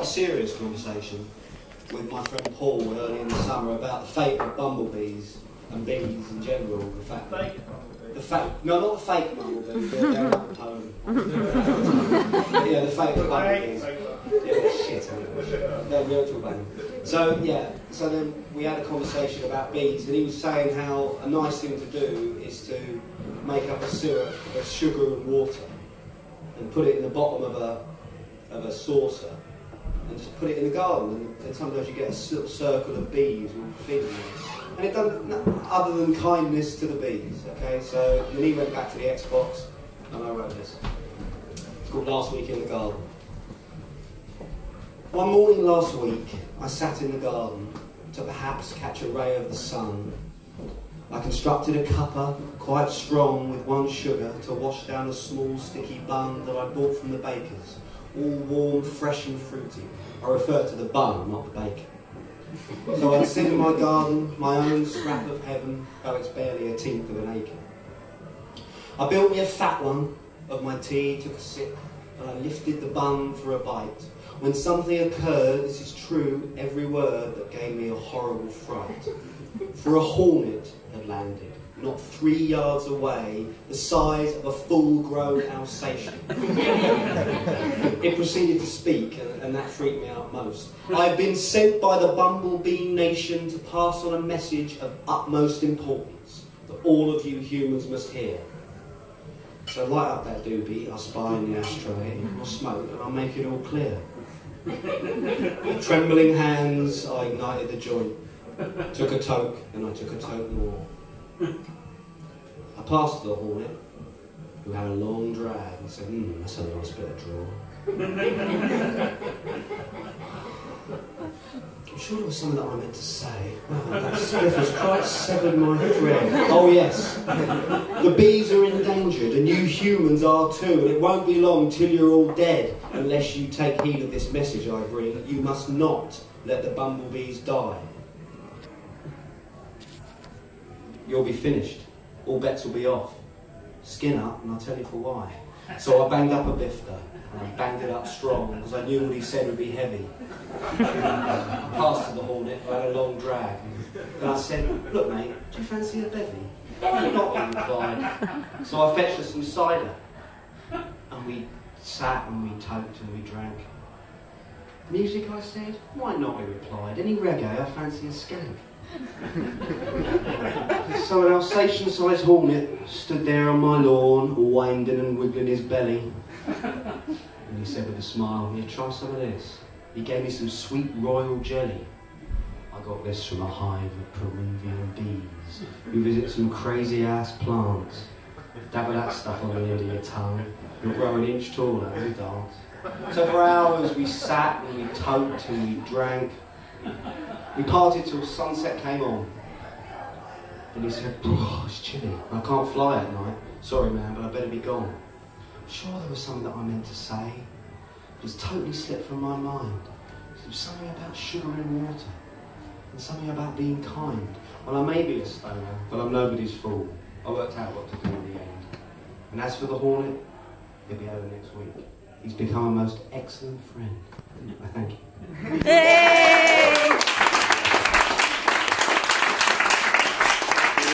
A serious conversation with my friend Paul early in the summer about the fate of bumblebees and bees in general. The fact that no, not the fake bumblebees, they're another tone. Yeah, the fate of bumblebees. Yeah, shit. They're virtual bumblebees. So then we had a conversation about bees, and he was saying how a nice thing to do is to make up a syrup of sugar and water and put it in the bottom of a saucer. And just put it in the garden, and sometimes you get a circle of bees feeding you. And it done other than kindness to the bees, okay? So then he went back to the Xbox, and I wrote this. It's called Last Week in the Garden. One morning last week, I sat in the garden to perhaps catch a ray of the sun. I constructed a cuppa, quite strong, with 1 sugar to wash down a small sticky bun that I bought from the baker's. All warm, fresh and fruity. I refer to the bun, not the bacon. So I'd sit in my garden, my own scrap of heaven, though it's barely 1/10 of an acre. I built me a fat one of my tea, took a sip, and I lifted the bun for a bite. When something occurred, this is true, every word, that gave me a horrible fright. For a hornet had landed, not 3 yards away, the size of a full-grown Alsatian. It proceeded to speak, and that freaked me out most. I have been sent by the bumblebee nation to pass on a message of utmost importance that all of you humans must hear. So light up that doobie, I spy in the ashtray, I'll smoke, and I'll make it all clear. With trembling hands, I ignited the joint, took a toke, and I took a toke more. I passed the hornet, who had a long drag, and said, that's a nice bit of draw. I'm sure there was something that I meant to say. That spliff has quite severed my thread. Oh yes, the bees are endangered, and you humans are too, and it won't be long till you're all dead, unless you take heed of this message I bring. You must not let the bumblebees die. You'll be finished. All bets will be off. Skin up, and I'll tell you for why. So I banged up a bifter, and I banged it up strong, because I knew what he said would be heavy. I passed to the hornet, who had a long drag, and I said, look mate, do you fancy a bevy? Not, he replied. So I fetched her some cider, and we sat and we toked and we drank. Music, I said? Why not, he replied. Any reggae, I fancy a skank. So an Alsatian-sized hornet stood there on my lawn, all winding and wiggling his belly. And he said with a smile, "Here, try some of this." He gave me some sweet royal jelly. I got this from a hive of Peruvian bees who visit some crazy-ass plants. Dabble that stuff on the end of your tongue. You'll grow an inch taller and dance. So for hours we sat and we toked and we drank. We parted till sunset came on. And he said, it's chilly. I can't fly at night. Sorry man, but I better be gone. I'm sure there was something that I meant to say. It's totally slipped from my mind. It was something about sugar and water. And something about being kind. Well, I may be a stoner, but I'm nobody's fool. I worked out what to do in the end. And as for the hornet, he'll be over next week. He's become a most excellent friend. I thank you.